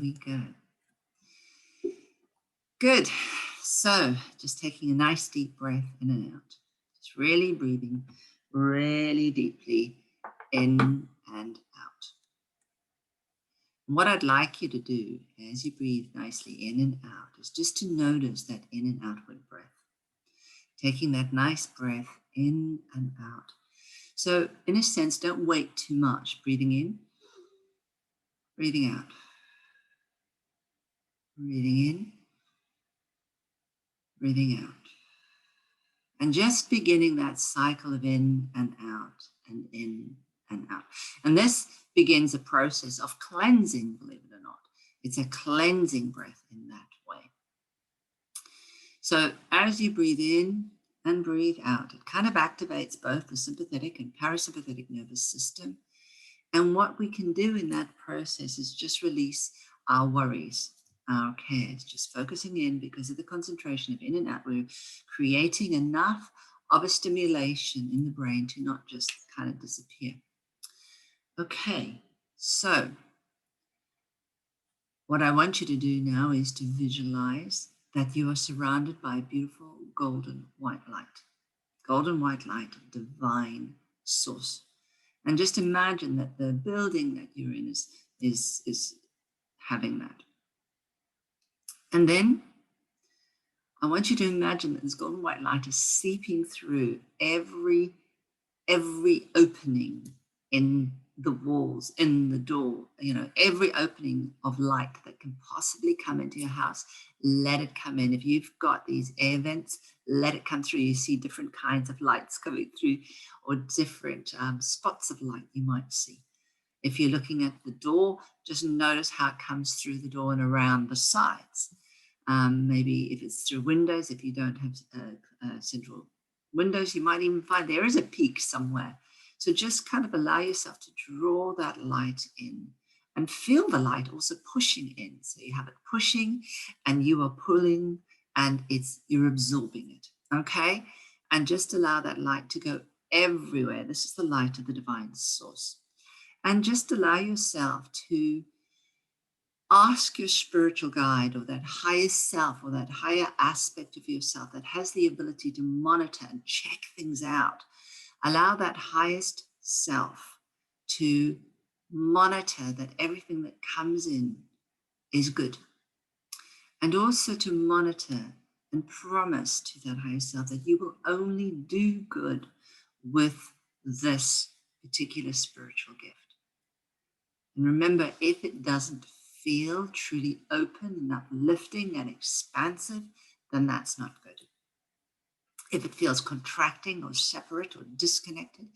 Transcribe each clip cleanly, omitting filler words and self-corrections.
we go. Good. So just taking a nice deep breath in and out. Just really breathing really deeply in and out. And what I'd like you to do as you breathe nicely in and out is just to notice that in and outward breath. Taking that nice breath in and out. So in a sense, don't wait too much. Breathing in, breathing out. Breathing in, breathing out. And just beginning that cycle of in and out and in and out. And this begins a process of cleansing, believe it or not. It's a cleansing breath in that way. So as you breathe in and breathe out, it kind of activates both the sympathetic and parasympathetic nervous system. And what we can do in that process is just release our worries, our cares, just focusing in because of the concentration of in and out. We're creating enough of a stimulation in the brain to not just kind of disappear. Okay, so what I want you to do now is to visualize that you are surrounded by a beautiful golden white light. Golden white light, divine source. And just imagine that the building that you're in is having that. And then I want you to imagine that this golden white light is seeping through every opening in the walls, in the door, every opening of light that can possibly come into your house. Let it come in. If you've got these air vents, let it come through. You see different kinds of lights coming through or different spots of light you might see. If you're looking at the door, just notice how it comes through the door and around the sides. Maybe if it's through windows, if you don't have central windows, you might even find there is a peak somewhere. So just kind of allow yourself to draw that light in and feel the light also pushing in. So you have it pushing and you are pulling and you're absorbing it, okay? And just allow that light to go everywhere. This is the light of the divine source. And just allow yourself to ask your spiritual guide or that higher self or that higher aspect of yourself that has the ability to monitor and check things out. Allow that highest self to monitor that everything that comes in is good. And also to monitor and promise to that higher self that you will only do good with this particular spiritual gift. And remember, if it doesn't feel truly open and uplifting and expansive, then that's not good. If it feels contracting or separate or disconnected,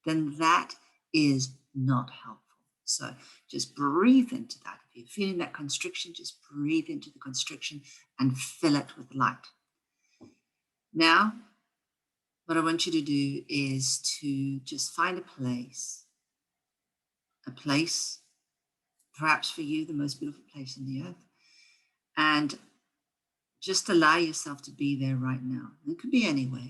then that is not helpful. So just breathe into that. If you're feeling that constriction, just breathe into the constriction and fill it with light. Now, what I want you to do is to just find a place, perhaps for you, the most beautiful place on the earth, and just allow yourself to be there right now. It could be anywhere.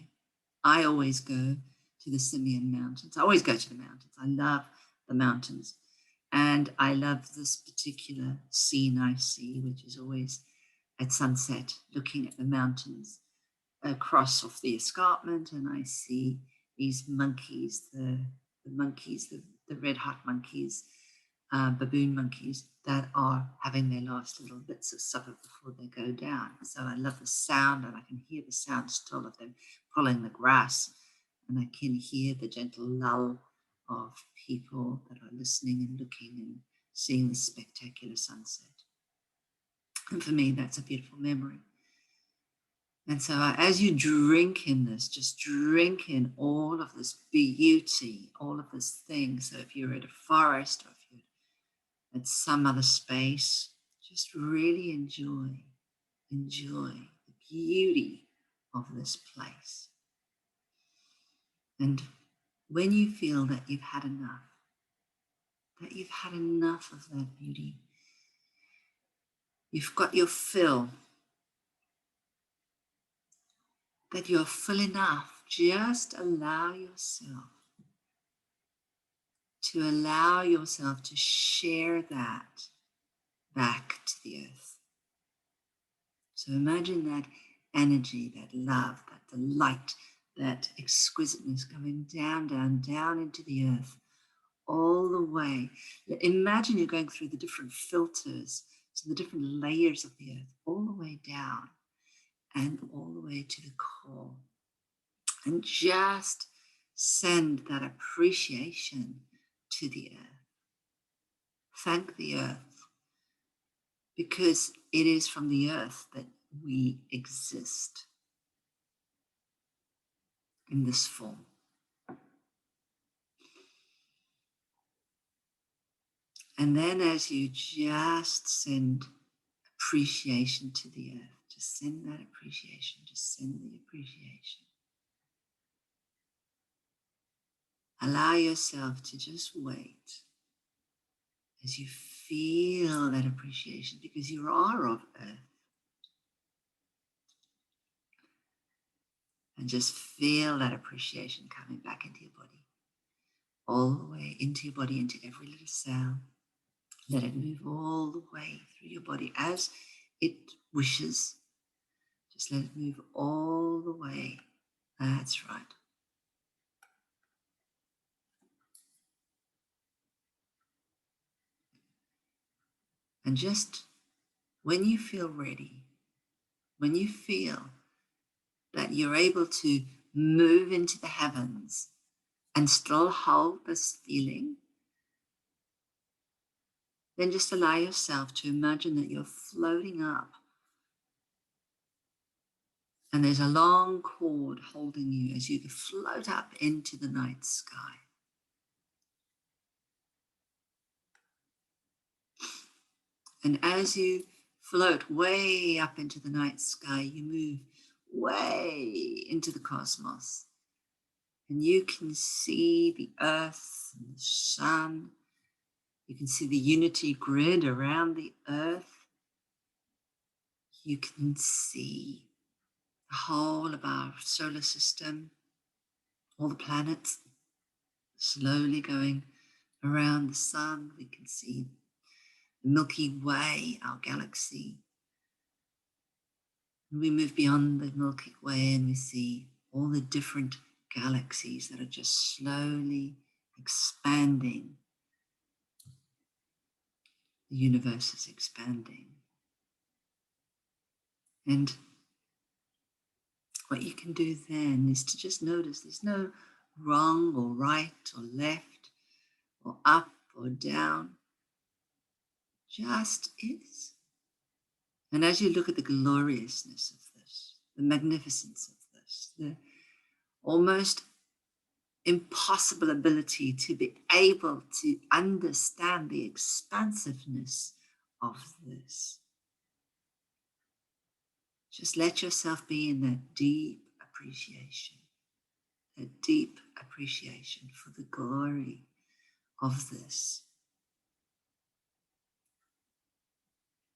I always go to the Simeon Mountains. I always go to the mountains. I love the mountains. And I love this particular scene I see, which is always at sunset, looking at the mountains across off the escarpment. And I see these monkeys, the red hot monkeys, baboon monkeys that are having their last little bits of supper before they go down. So I love the sound, and I can hear the sound still of them pulling the grass, and I can hear the gentle lull of people that are listening and looking and seeing the spectacular sunset. And for me, that's a beautiful memory. And so as you drink in this, just drink in all of this beauty, all of this thing. So if you're at a forest or if you're at some other space, just really enjoy the beauty of this place. And when you feel that you've had enough of that beauty, you've got your fill, that you're full enough, just allow yourself to share that back to So imagine that energy, that love, that delight, that exquisiteness going down, down, down into the earth, all the way. Imagine you're going through the different filters, so the different layers of the earth, all the way down and all the way to the core. And just send that appreciation to the earth. Thank the earth, because it is from the earth that we exist in this form. And then as you just send appreciation to the earth, just send that appreciation, just send the appreciation. Allow yourself to just wait as you feel that appreciation, because you are of earth. And just feel that appreciation coming back into your body, all the way into your body, into every little cell. Let it move all the way through your body as it wishes. Just let it move all the way. That's right. And just when you feel ready, when you feel that you're able to move into the heavens and still hold this feeling, then just allow yourself to imagine that you're floating up. And there's a long cord holding you as you float up into the night sky. And as you float way up into the night sky, you move way into the cosmos. And you can see the earth and the sun. You can see the unity grid around the earth. You can see the whole of our solar system, all the planets slowly going around the sun. We can see the Milky Way, our galaxy. And we move beyond the Milky Way and we see all the different galaxies that are just slowly expanding. The universe is expanding. And what you can do then is to just notice there's no wrong or right or left or up or down. Just is. And as you look at the gloriousness of this, the magnificence of this, the almost impossible ability to be able to understand the expansiveness of this, just let yourself be in that deep appreciation for the glory of this.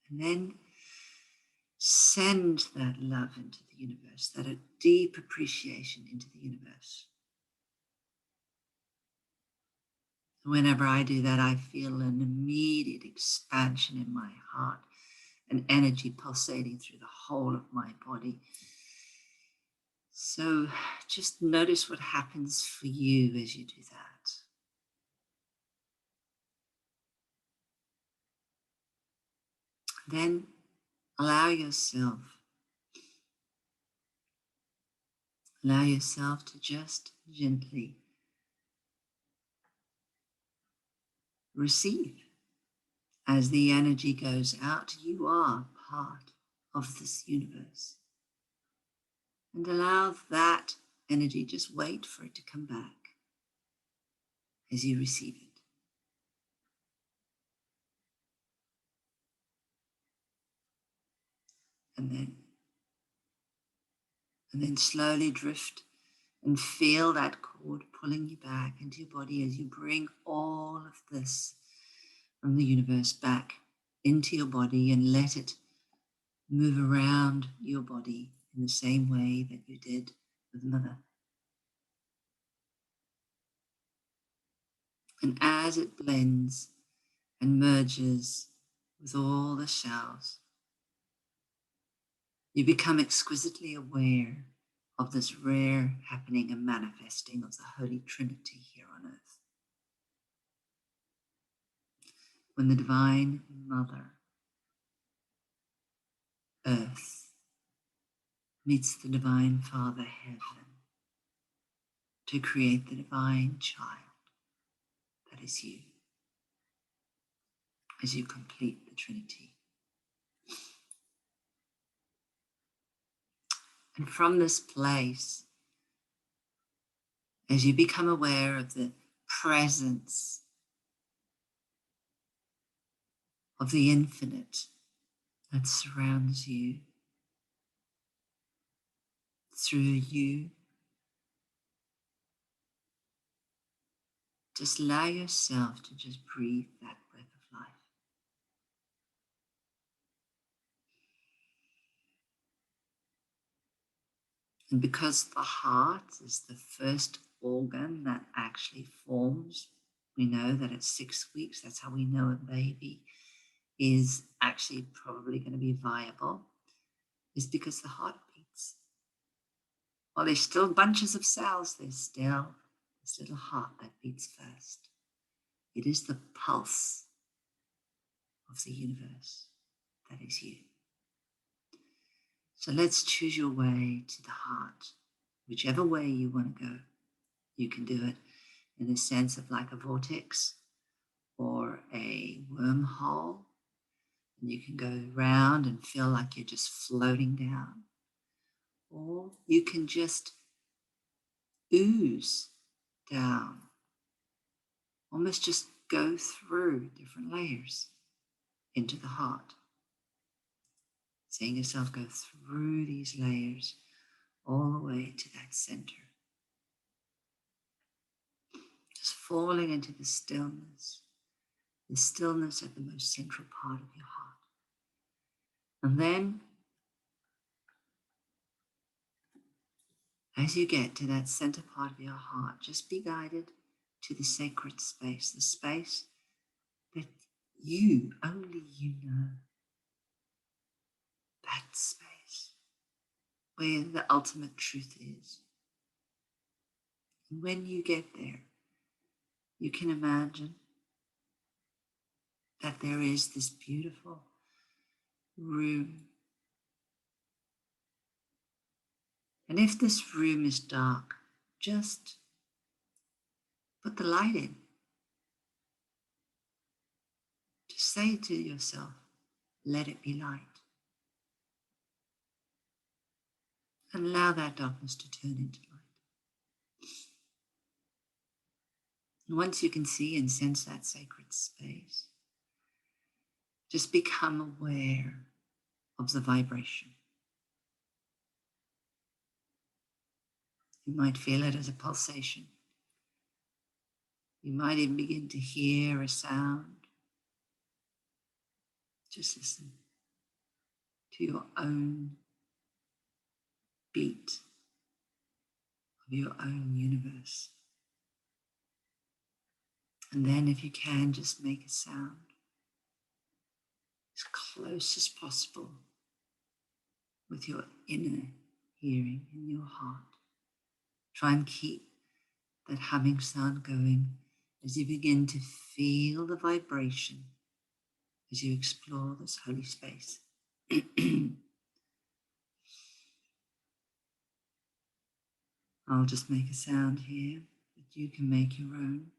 And then send that love into the universe, that a deep appreciation into the universe. Whenever I do that, I feel an immediate expansion in my heart, an energy pulsating through the whole of my body. So just notice what happens for you as you do that. Then allow yourself to just gently receive. As the energy goes out, you are part of this universe. And allow that energy, just wait for it to come back as you receive it. And then slowly drift and feel that cord pulling you back into your body as you bring all of this from the universe back into your body and let it move around your body in the same way that you did with Mother. And as it blends and merges with all the shells, You become exquisitely aware of this rare happening and manifesting of the Holy Trinity here on earth. When the Divine Mother, Earth, meets the Divine Father, Heaven, to create the Divine Child that is you, as you complete the Trinity. And from this place, as you become aware of the presence of the infinite that surrounds you, through you, just allow yourself to just breathe that breath of life. And because the heart is the first organ that actually forms, we know that at 6 weeks, that's how we know a baby is actually probably going to be viable, is because the heart beats. While there's still bunches of cells, there's still this little heart that beats first. It is the pulse of the universe that is you. So let's choose your way to the heart. Whichever way you want to go, you can do it in a sense of like a vortex or a wormhole. And you can go round and feel like you're just floating down. Or you can just ooze down, almost just go through different layers into the heart. Seeing yourself go through these layers all the way to that center. Just falling into the stillness at the most central part of your heart. And then, as you get to that center part of your heart, just be guided to the sacred space, the space that you, only you know. That space where the ultimate truth is. And when you get there, you can imagine that there is this beautiful room. And if this room is dark, just put the light in. Just say to yourself, let it be light. And allow that darkness to turn into light. And once you can see and sense that sacred space, just become aware of the vibration. You might feel it as a pulsation. You might even begin to hear a sound. Just listen to your own beat of your own universe. And then if you can, just make a sound as close as possible with your inner hearing in your heart. Try and keep that humming sound going as you begin to feel the vibration as you explore this holy space. I'll just make a sound here that you can make your own.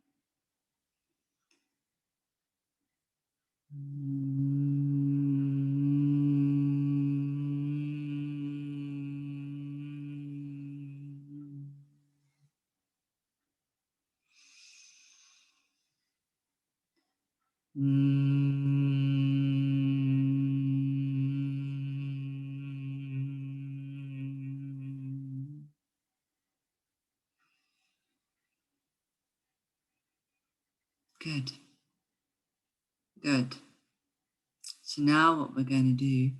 Good. Good. So now what we're going to do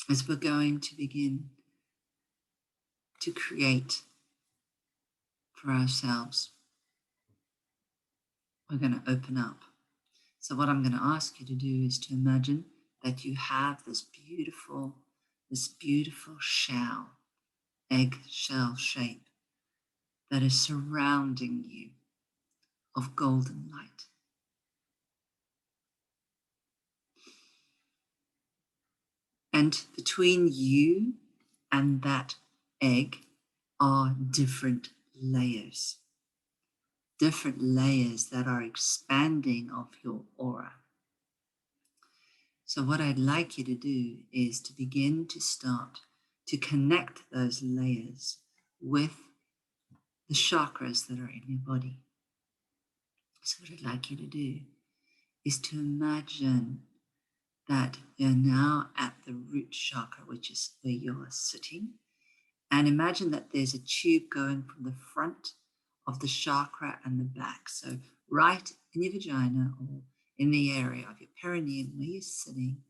is we're going to begin to create for ourselves. We're going to open up. So what I'm going to ask you to do is to imagine that you have this beautiful shell, egg shell shape that is surrounding you of golden light. And between you and that egg are different layers that are expanding of your aura. So what I'd like you to do is to begin to start to connect those layers with the chakras that are in your body. So what I'd like you to do is to imagine that you're now at the root chakra, which is where you're sitting. And imagine that there's a tube going from the front of the chakra and the back. So right in your vagina or in the area of your perineum where you're sitting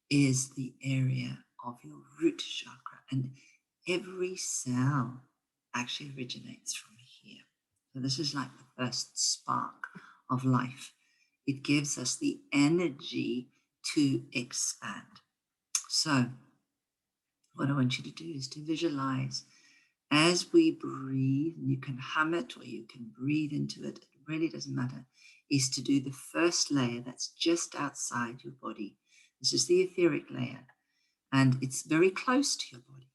is the area of your root chakra. And every cell actually originates from here. So this is like the first spark of life. It gives us the energy to expand. So what I want you to do is to visualize as we breathe, and you can hum it or you can breathe into it, it really doesn't matter, is to do the first layer that's just outside your body. This is the etheric layer, and it's very close to your body.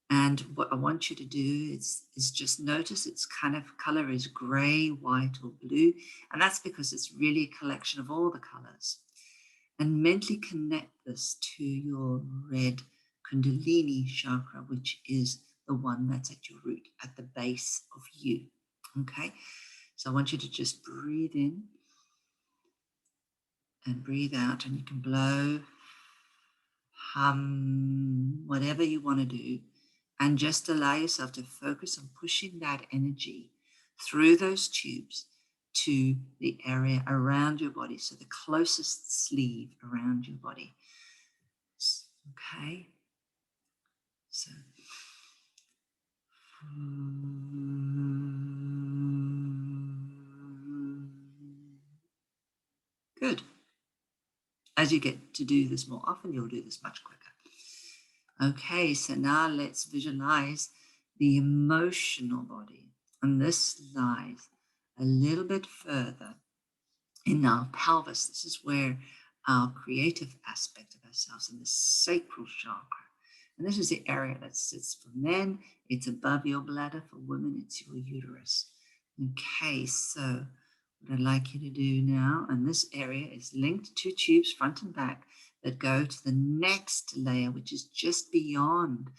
And what I want you to do is just notice its kind of color is gray, white, or blue. And that's because it's really a collection of all the colors. And mentally connect this to your red Kundalini chakra, which is the one that's at your root, at the base of you. Okay? So I want you to just breathe in and breathe out, and you can blow, hum, whatever you want to do, and just allow yourself to focus on pushing that energy through those tubes to the area around your body, so the closest sleeve around your body. Okay? So, good. As you get to do this more often, you'll do this much quicker. Okay, so now let's visualize the emotional body. And this lies a little bit further in our pelvis. This is where our creative aspect of ourselves, in the sacral chakra. And this is the area that sits for men. It's above your bladder. For women, it's your uterus. Okay, so what I'd like you to do now, and this area is linked to tubes front and back that go to the next layer, which is just beyond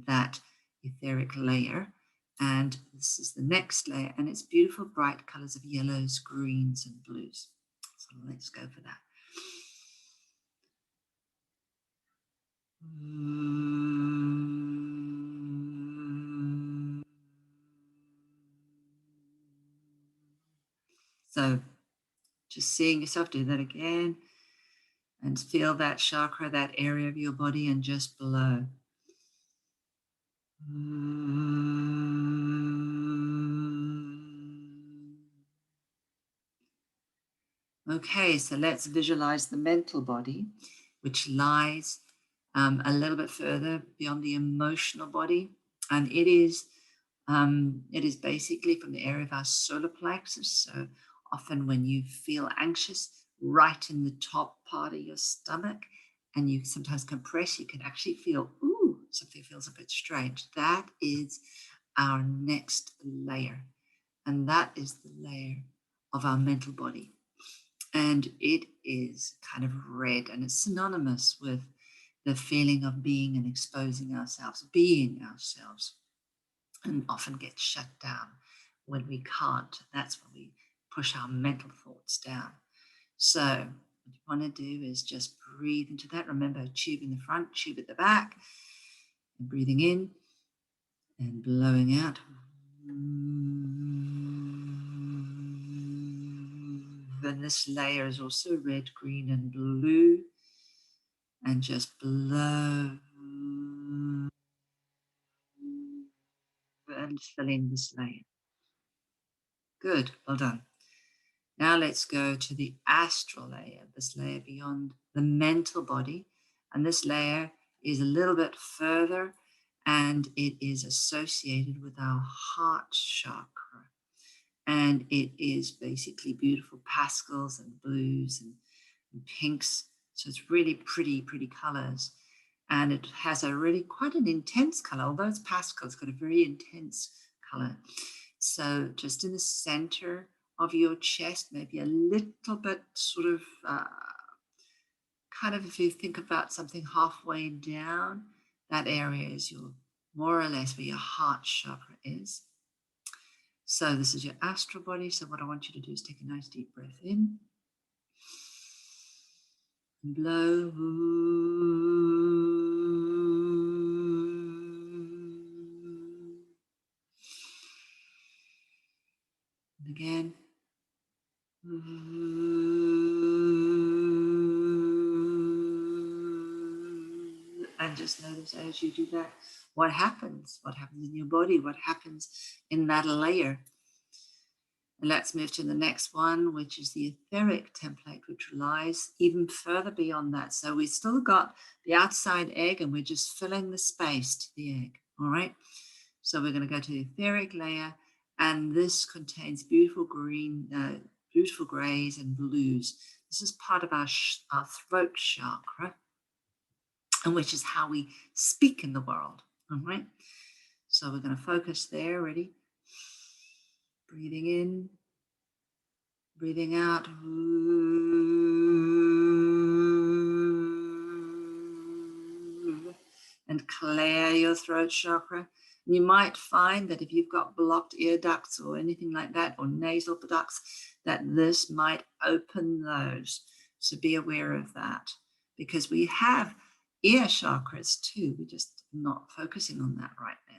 that etheric layer. And this is the next layer, and it's beautiful, bright colors of yellows, greens, and blues. So let's go for that. So just seeing yourself do that again, and feel that chakra, that area of your body, and just below. Okay, so let's visualize the mental body, which lies a little bit further beyond the emotional body, and it is basically from the area of our solar plexus. So often when you feel anxious, right in the top part of your stomach, and you sometimes compress, you can actually feel, ooh, something feels a bit strange. That is our next layer, and that is the layer of our mental body. And it is kind of red, and it's synonymous with the feeling of being and exposing ourselves, being ourselves, and often gets shut down when we can't. That's when we push our mental thoughts down. So what you want to do is just breathe into that. Remember, tube in the front, tube at the back, and breathing in and blowing out. And this layer is also red, green, and blue. And just blow and fill in this layer. Good, well done. Now let's go to the astral layer, this layer beyond the mental body. And this layer is a little bit further, and it is associated with our heart chakra. And it is basically beautiful pastel and blues and pinks. So it's really pretty colors. And it has a really quite an intense color, although it's pastel, it's got a very intense color. So just in the center of your chest, maybe a little bit sort of kind of, if you think about something halfway down, that area is your more or less where your heart chakra is. So this is your astral body. So what I want you to do is take a nice deep breath in and blow. And again. And just notice as you do that, what happens in your body, what happens in that layer. And let's move to the next one, which is the etheric template, which lies even further beyond that. So we've still got the outside egg, and we're just filling the space to the egg. All right. So we're going to go to the etheric layer, and this contains beautiful green, beautiful grays and blues. This is part of our throat chakra, and which is how we speak in the world. All right. So we're going to focus there. Ready? Breathing in, breathing out. And clear your throat chakra. You might find that if you've got blocked ear ducts or anything like that, or nasal ducts, that this might open those. So be aware of that, because we have ear chakras too. We're just not focusing on that right now.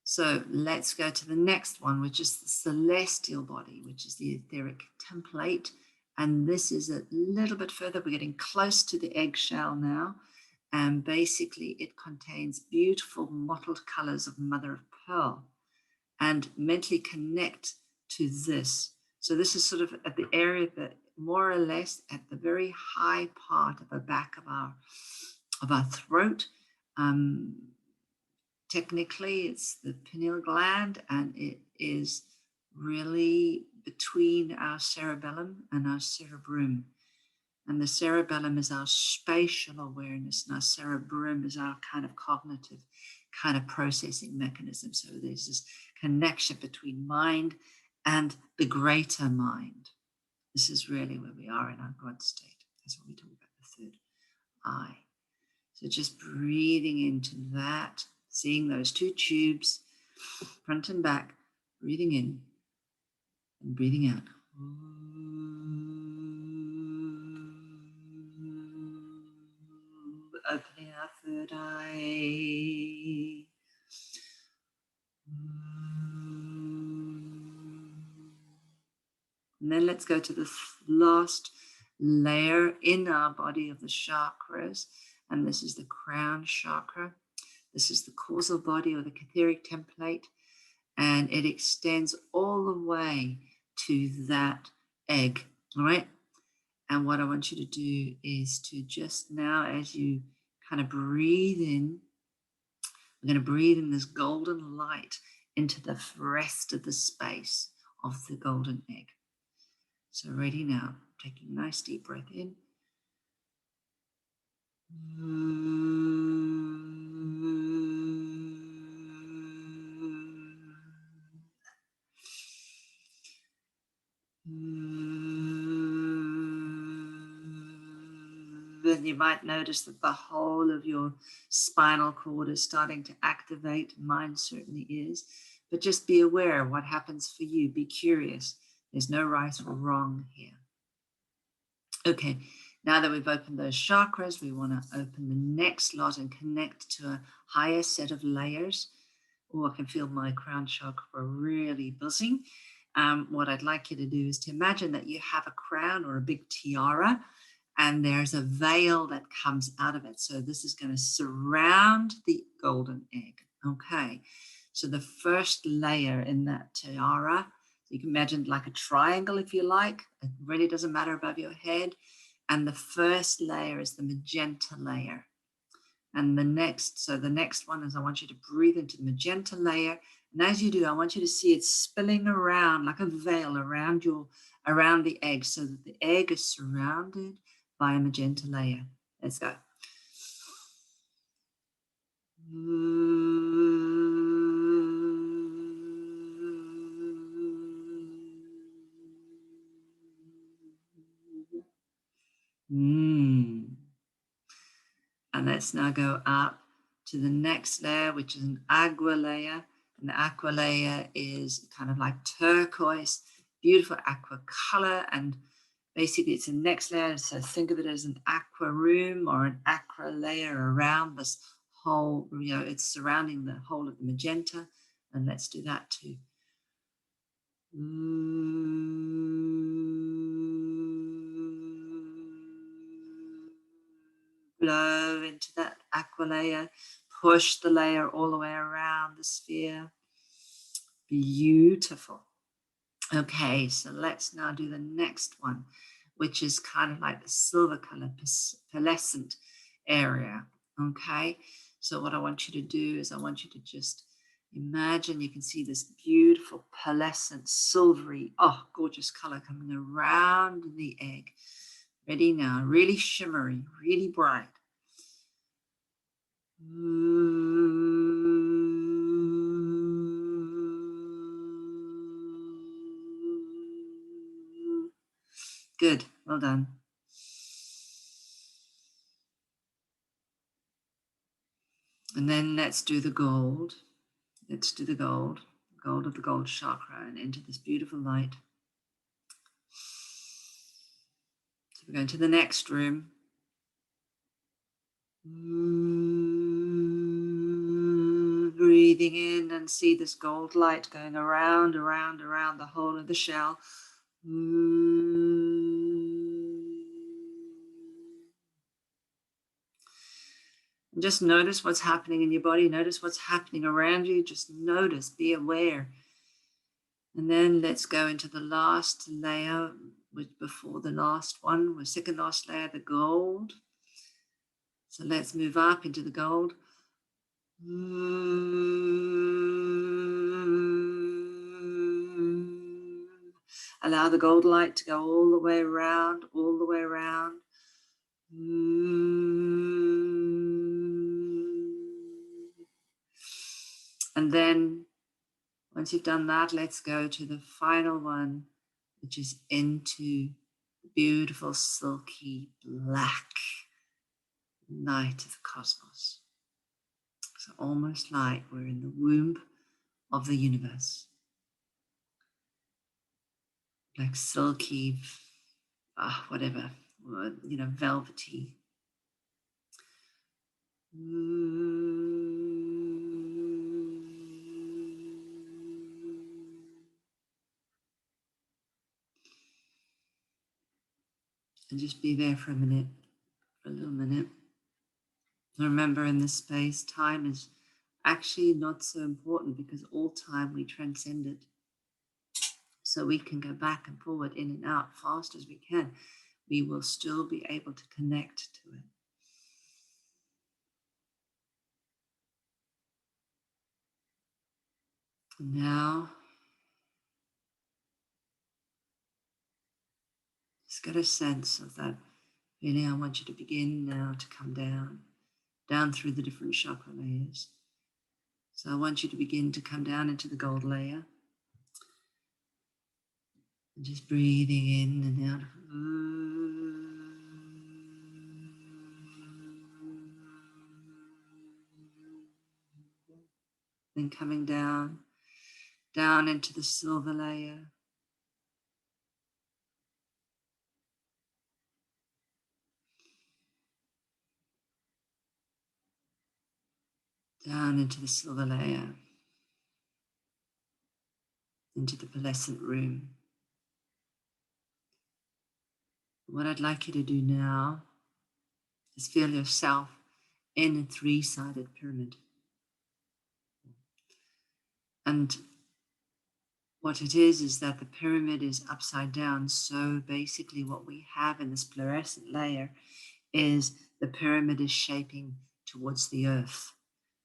So let's go to the next one, which is the celestial body, which is the etheric template. And this is a little bit further. We're getting close to the eggshell now. And basically it contains beautiful mottled colors of mother of pearl, and mentally connect to this. So this is sort of at the area that more or less at the very high part of the back of our throat. Technically it's the pineal gland, and it is really between our cerebellum and our cerebrum. And the cerebellum is our spatial awareness, and our cerebrum is our kind of cognitive kind of processing mechanism. So there's this connection between mind and the greater mind. This is really where we are in our God state. That's what we talk about, the third eye. So just breathing into that, seeing those two tubes, front and back, breathing in and breathing out. Opening our third eye. And then let's go to the last layer in our body of the chakras. And this is the crown chakra. This is the causal body, or the etheric template. And it extends all the way to that egg. All right. And what I want you to do is to just now, as you kind of breathe in, we're going to breathe in this golden light into the rest of the space of the golden egg. So ready now, taking a nice deep breath in. Then you might notice that the whole of your spinal cord is starting to activate. Mine certainly is. But just be aware of what happens for you. Be curious. There's no right or wrong here. Okay, now that we've opened those chakras, we want to open the next lot and connect to a higher set of layers. Oh, I can feel my crown chakra really buzzing. What I'd like you to do is to imagine that you have a crown or a big tiara, and there's a veil that comes out of it. So this is going to surround the golden egg. Okay, so the first layer in that tiara, you can imagine like a triangle if you like. It really doesn't matter above your head. And the first layer is the magenta layer. And the next one is I want you to breathe into the magenta layer. And as you do, I want you to see it spilling around like a veil around the egg, so that the egg is surrounded by a magenta layer. Let's go. And let's now go up to the next layer, which is an aqua layer. And the aqua layer is kind of like turquoise, beautiful aqua color. And basically it's the next layer. So think of it as an aqua room or an aqua layer around this whole, it's surrounding the whole of the magenta. And let's do that too. Blow into that aqua layer, push the layer all the way around the sphere. Beautiful. Okay, so let's now do the next one, which is kind of like the silver color, pearlescent area. Okay, so what I want you to do is I want you to just imagine you can see this beautiful pearlescent, silvery, gorgeous color coming around the egg. Ready now, really shimmery, really bright. Good, well done. And then let's do the gold. Let's do the gold of the gold chakra, and enter this beautiful light. So we're going to the next room. Breathing in and see this gold light going around the whole of the shell. And just notice what's happening in your body. Notice what's happening around you. Just notice, be aware. And then let's go into the last layer, which before the last one, the second last layer, the gold. So let's move up into the gold. Allow the gold light to go all the way around, And then once you've done that, let's go to the final one, which is into the beautiful silky black night of the cosmos. So almost like we're in the womb of the universe. Like silky, whatever, velvety. And just be there for a minute, for a little minute. Remember, in this space, time is actually not so important, because all time we transcend it. So we can go back and forward, in and out, fast as we can. We will still be able to connect to it. And now, just get a sense of that feeling. I want you to begin now to come down through the different chakra layers. So I want you to begin to come down into the gold layer. And just breathing in and out. Then coming down into the silver layer. Down into the silver layer. Into the pearlescent room. What I'd like you to do now is feel yourself in a three-sided pyramid. And what it is that the pyramid is upside down. So basically what we have in this fluorescent layer is the pyramid is shaping towards the earth.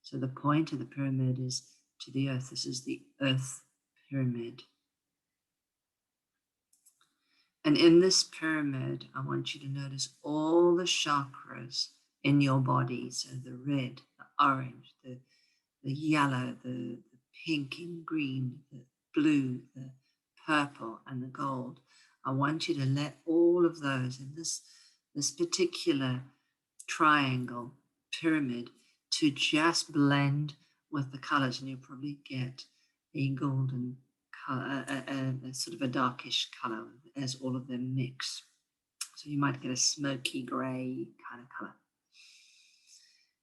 So the point of the pyramid is to the earth. This is the earth pyramid. And in this pyramid, I want you to notice all the chakras in your body. So the red, the orange, the yellow, the pink and green, the blue, the purple, and the gold. I want you to let all of those in this particular triangle pyramid to just blend with the colors, and you'll probably get a golden color, a sort of a darkish color as all of them mix. So you might get a smoky gray kind of color.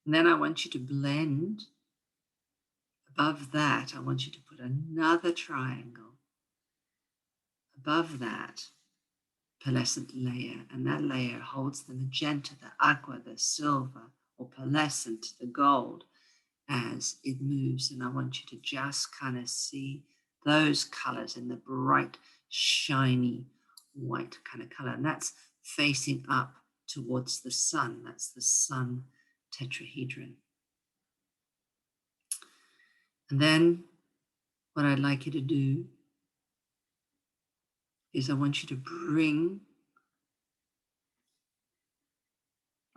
And then I want you to blend. Above that, I want you to put another triangle. Above that, pearlescent layer, and that layer holds the magenta, the aqua, the silver, or pearlescent, the gold, as it moves. And I want you to just kind of see those colors in the bright, shiny, white kind of color. And that's facing up towards the sun. That's the sun tetrahedron. And then what I'd like you to do is I want you to bring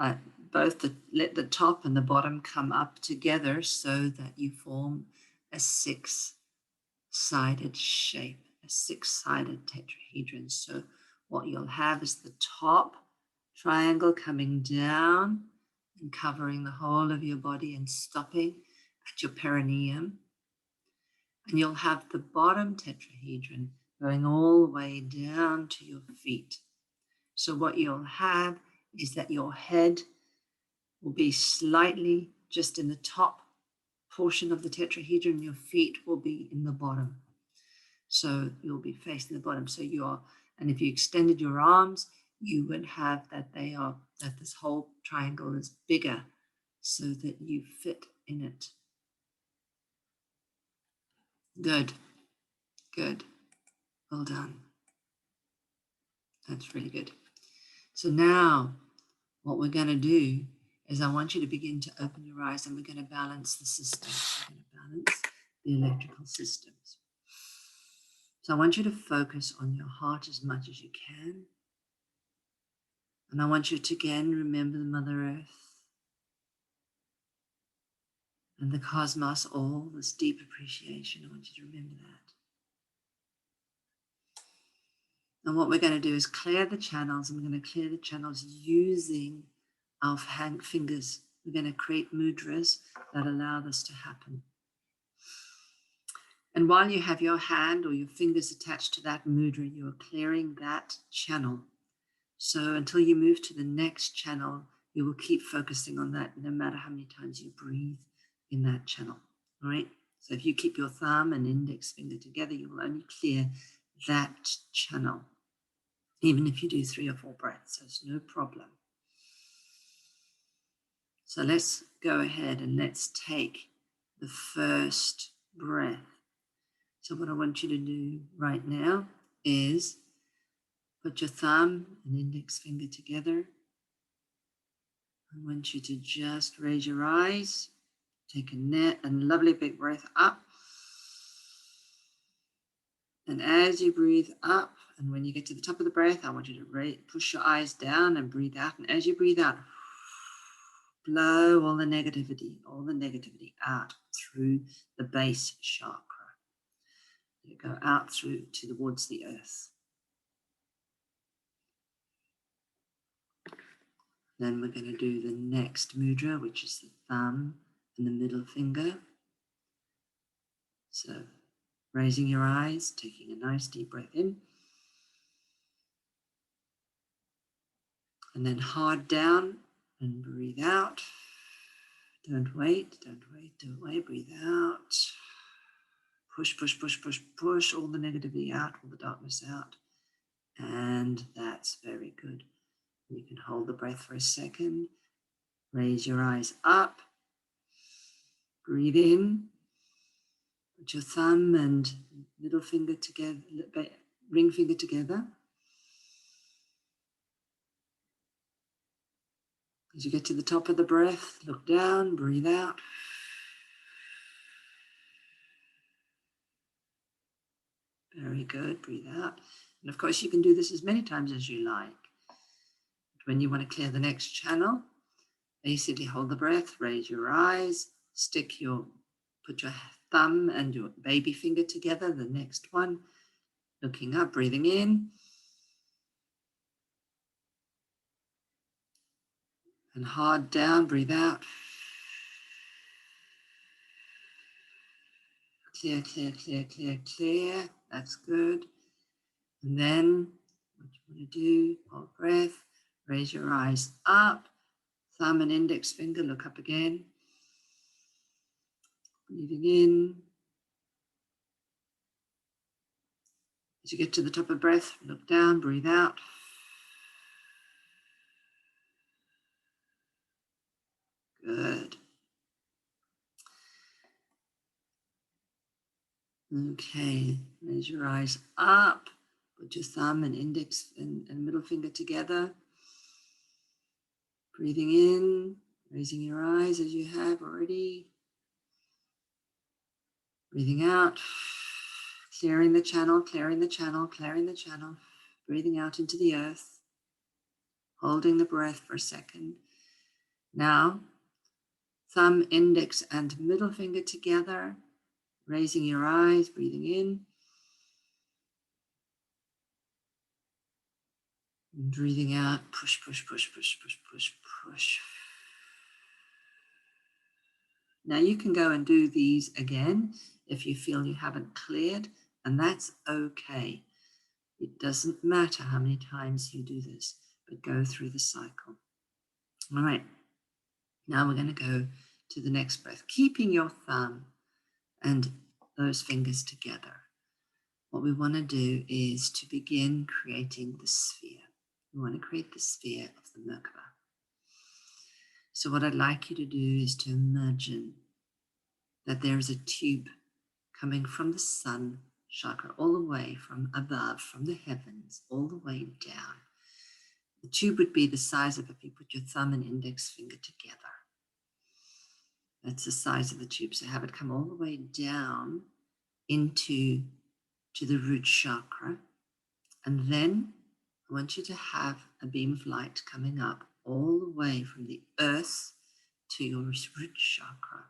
let the top and the bottom come up together so that you form a six-sided shape, a six-sided tetrahedron. So what you'll have is the top triangle coming down and covering the whole of your body and stopping at your perineum. And you'll have the bottom tetrahedron going all the way down to your feet. So what you'll have is that your head will be slightly just in the top portion of the tetrahedron. Your feet will be in the bottom. So you'll be facing the bottom. So and if you extended your arms, you would have that this whole triangle is bigger so that you fit in it. Good. Well done. That's really good. So now what we're going to do is I want you to begin to open your eyes, and we're going to balance the systems. We're going to balance the electrical systems. So I want you to focus on your heart as much as you can. And I want you to again remember the Mother Earth and the cosmos, all this deep appreciation. I want you to remember that. And what we're going to do is clear the channels, and we're going to clear the channels using our fingers. We're going to create mudras that allow this to happen. And while you have your hand or your fingers attached to that mudra, you are clearing that channel. So until you move to the next channel, you will keep focusing on that no matter how many times you breathe in that channel. All right? So if you keep your thumb and index finger together, you will only clear that channel, even if you do 3 or 4 breaths. So it's no problem. So let's go ahead and let's take the first breath. So what I want you to do right now is put your thumb and index finger together. I want you to just raise your eyes, take a lovely big breath up. And as you breathe up, and when you get to the top of the breath, I want you to push your eyes down and breathe out. And as you breathe out, blow all the negativity out through the base chakra. You go out towards the earth. Then we're going to do the next mudra, which is the thumb and the middle finger. So raising your eyes, taking a nice deep breath in. And then hard down and breathe out. Don't wait, breathe out. Push all the negativity out, all the darkness out. And that's very good. You can hold the breath for a second. Raise your eyes up. Breathe in. Put your thumb and middle finger together, ring finger together. As you get to the top of the breath, look down, breathe out. Very good, breathe out. And of course, you can do this as many times as you like. But when you want to clear the next channel, basically hold the breath, raise your eyes, put your thumb and your baby finger together, the next one, looking up, breathing in. And hard down, breathe out. Clear, clear, clear, clear, clear. That's good. And then what you want to do, hold breath, raise your eyes up, thumb and index finger, look up again. Breathing in. As you get to the top of breath, look down, breathe out. Good. Okay, raise your eyes up. Put your thumb and index and middle finger together. Breathing in, raising your eyes as you have already. Breathing out, clearing the channel, clearing the channel, clearing the channel. Breathing out into the earth. Holding the breath for a second. Now, thumb, index, and middle finger together. Raising your eyes, breathing in. And breathing out, push, push, push, push, push, push, push. Now you can go and do these again if you feel you haven't cleared, and that's okay. It doesn't matter how many times you do this, but go through the cycle. All right, now we're going to go to the next breath, keeping your thumb and those fingers together. What we want to do is to begin creating the sphere. We want to create the sphere of the Merkabah. So what I'd like you to do is to imagine that there is a tube coming from the sun chakra, all the way from above, from the heavens, all the way down. The tube would be the size of if you put your thumb and index finger together. That's the size of the tube. So have it come all the way down into the root chakra. And then I want you to have a beam of light coming up all the way from the earth to your root chakra.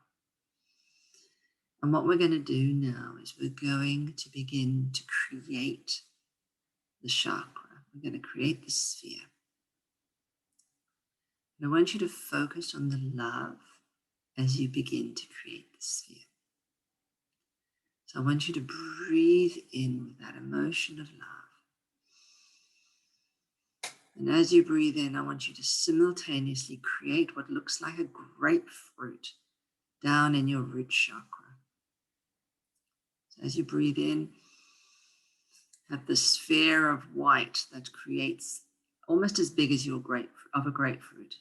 And what we're going to do now is we're going to begin to create the chakra. We're going to create the sphere. And I want you to focus on the love as you begin to create the sphere. So I want you to breathe in with that emotion of love. And as you breathe in, I want you to simultaneously create what looks like a grapefruit down in your root chakra. So as you breathe in, have the sphere of white that creates almost as big as a grapefruit.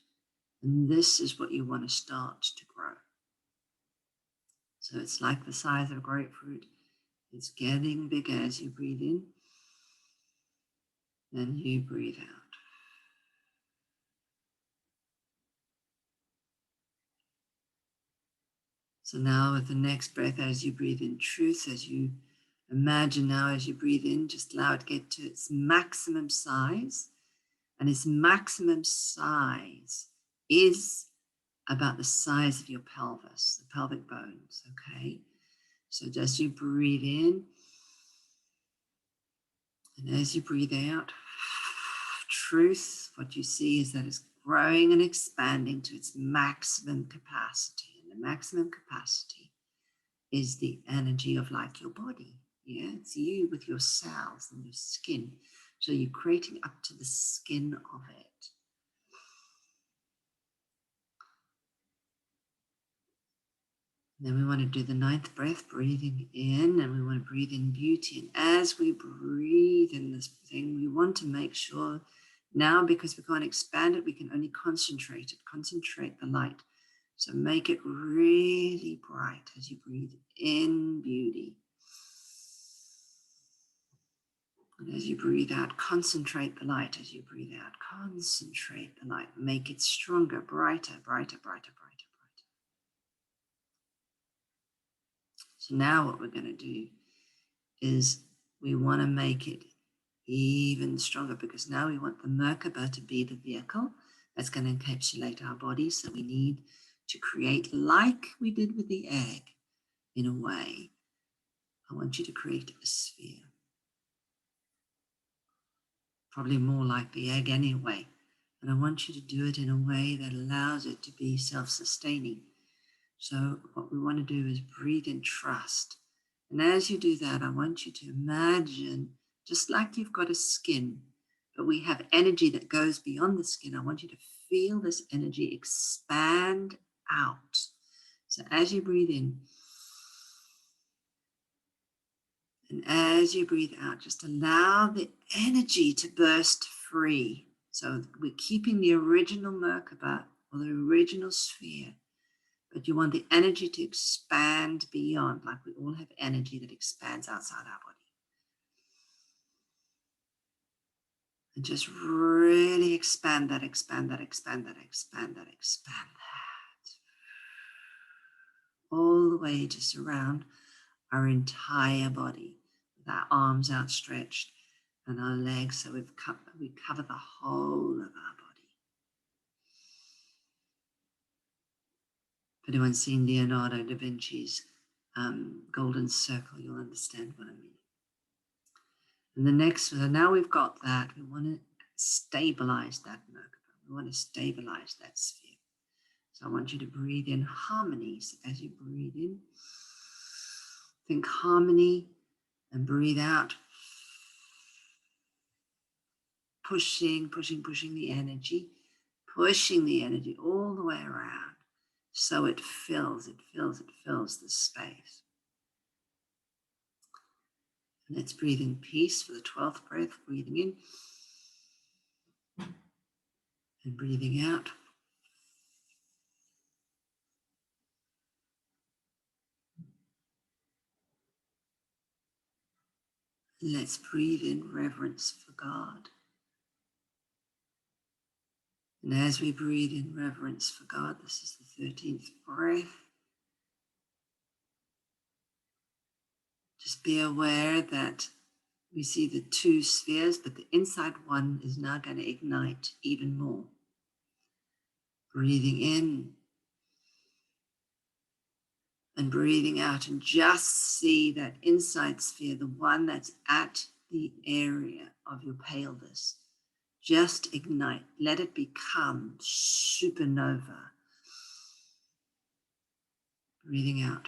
And this is what you want to start to grow. So it's like the size of a grapefruit. It's getting bigger as you breathe in and you breathe out. So now with the next breath, as you breathe in truth, as you imagine now as you breathe in, just allow it to get to its maximum size. And its maximum size is about the size of your pelvis, the pelvic bones, okay? So as you breathe in, and as you breathe out, truth, what you see is that it's growing and expanding to its maximum capacity. And the maximum capacity is the energy of like your body. Yeah, it's you with your cells and your skin. So you're creating up to the skin of it. Then we want to do the 9th breath, breathing in, and we want to breathe in beauty. And as we breathe in this thing, we want to make sure now, because we can't expand it, we can only concentrate the light. So make it really bright as you breathe in beauty. And as you breathe out, concentrate the light. As you breathe out, concentrate the light. Make it stronger, brighter, brighter, brighter, brighter, brighter. So now what we're going to do is we want to make it even stronger, because now we want the Merkabah to be the vehicle that's going to encapsulate our body. So we need to create, like we did with the egg, in a way. I want you to create a sphere. Probably more like the egg anyway. And I want you to do it in a way that allows it to be self-sustaining. So what we want to do is breathe in trust. And as you do that, I want you to imagine, just like you've got a skin, but we have energy that goes beyond the skin. I want you to feel this energy expand out. So as you breathe in, and as you breathe out, just allow the energy to burst free. So we're keeping the original Merkabah, or the original sphere, but you want the energy to expand beyond, like we all have energy that expands outside our body. And just really expand that, expand that, expand that, expand that, expand that. All the way to surround our entire body, with our arms outstretched and our legs, so we cover the whole of our body. If anyone's seen Leonardo da Vinci's golden circle, you'll understand what I mean. And the next, so now we've got that, we want to stabilize that Merkabah. We want to stabilize that sphere. So I want you to breathe in harmony. So as you breathe in, think harmony, and breathe out. Pushing the energy all the way around. So it fills the space. And let's breathe in peace for the 12th breath, breathing in and breathing out. Let's breathe in reverence for God. And as we breathe in reverence for God, this is the 13th breath. Just be aware that we see the two spheres, but the inside one is now going to ignite even more. Breathing in and breathing out, and just see that inside sphere, the one that's at the area of your pelvis. Just ignite. Let it become supernova. Breathing out.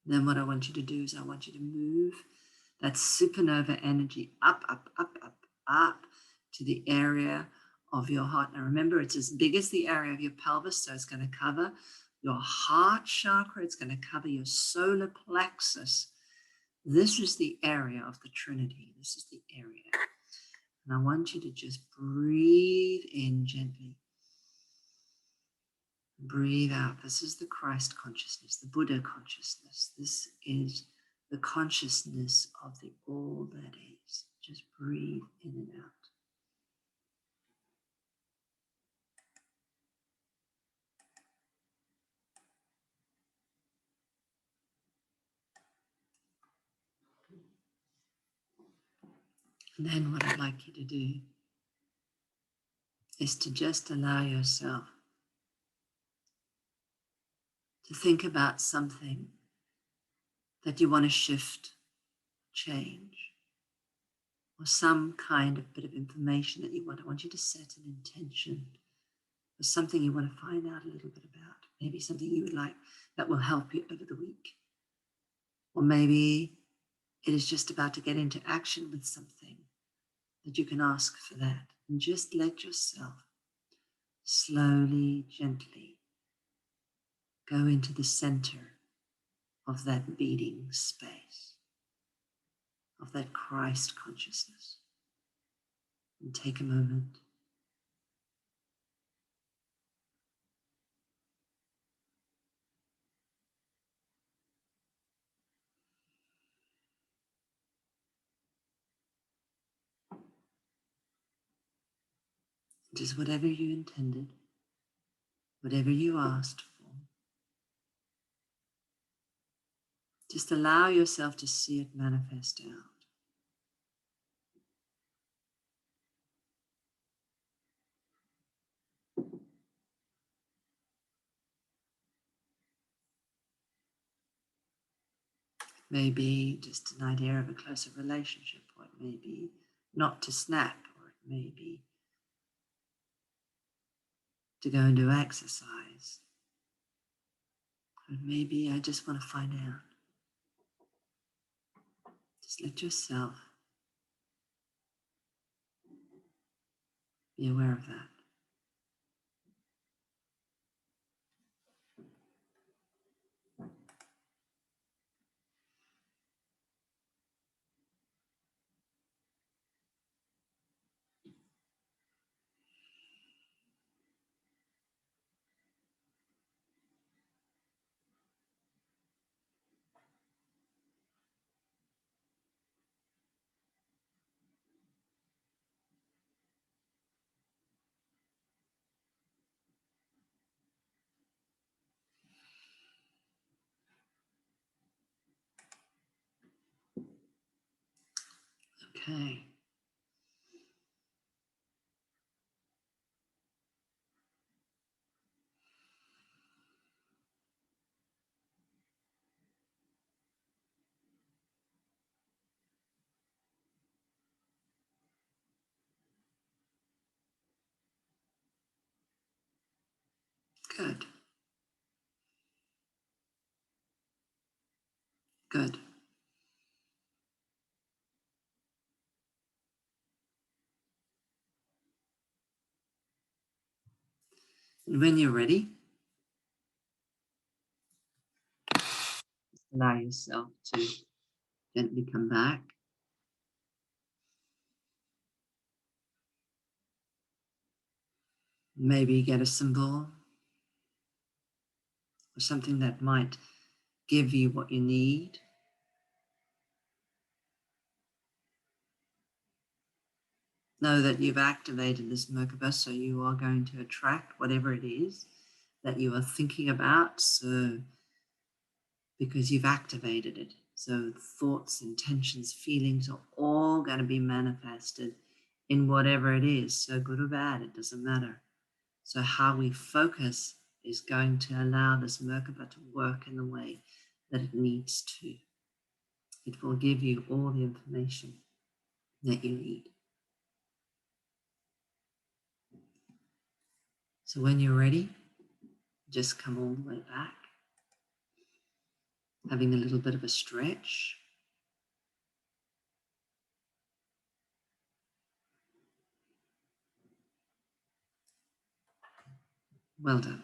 Then what I want you to do is I want you to move that supernova energy up, up, up, up, up to the area of your heart. Now remember, it's as big as the area of your pelvis, so it's going to cover your heart chakra. It's going to cover your solar plexus. This is the area of the Trinity. This is the area. And I want you to just breathe in gently. Breathe out. This is the Christ consciousness, the Buddha consciousness. This is the consciousness of the all that is. Just breathe in and out. And then what I'd like you to do is to just allow yourself to think about something that you want to shift, change, or some kind of bit of information that you want. I want you to set an intention for something you want to find out a little bit about. Maybe something you would like that will help you over the week. Or maybe it is just about to get into action with something that you can ask for that. And just let yourself slowly, gently go into the center of that beating space. of that Christ consciousness. And take a moment. Just whatever you intended, whatever you asked for, just allow yourself to see it manifest out. Maybe just an idea of a closer relationship, or it may be not to snap, or it may be to go and do exercise. Or maybe I just want to find out. Just let yourself be aware of that. Okay. Good. Good. And when you're ready, allow yourself to gently come back. Maybe get a symbol or something that might give you what you need. Know that you've activated this Merkabah, so you are going to attract whatever it is that you are thinking about. So, because you've activated it. So thoughts, intentions, feelings are all going to be manifested in whatever it is. So good or bad, it doesn't matter. So how we focus is going to allow this Merkabah to work in the way that it needs to. It will give you all the information that you need. So when you're ready, just come all the way back, having a little bit of a stretch. Well done.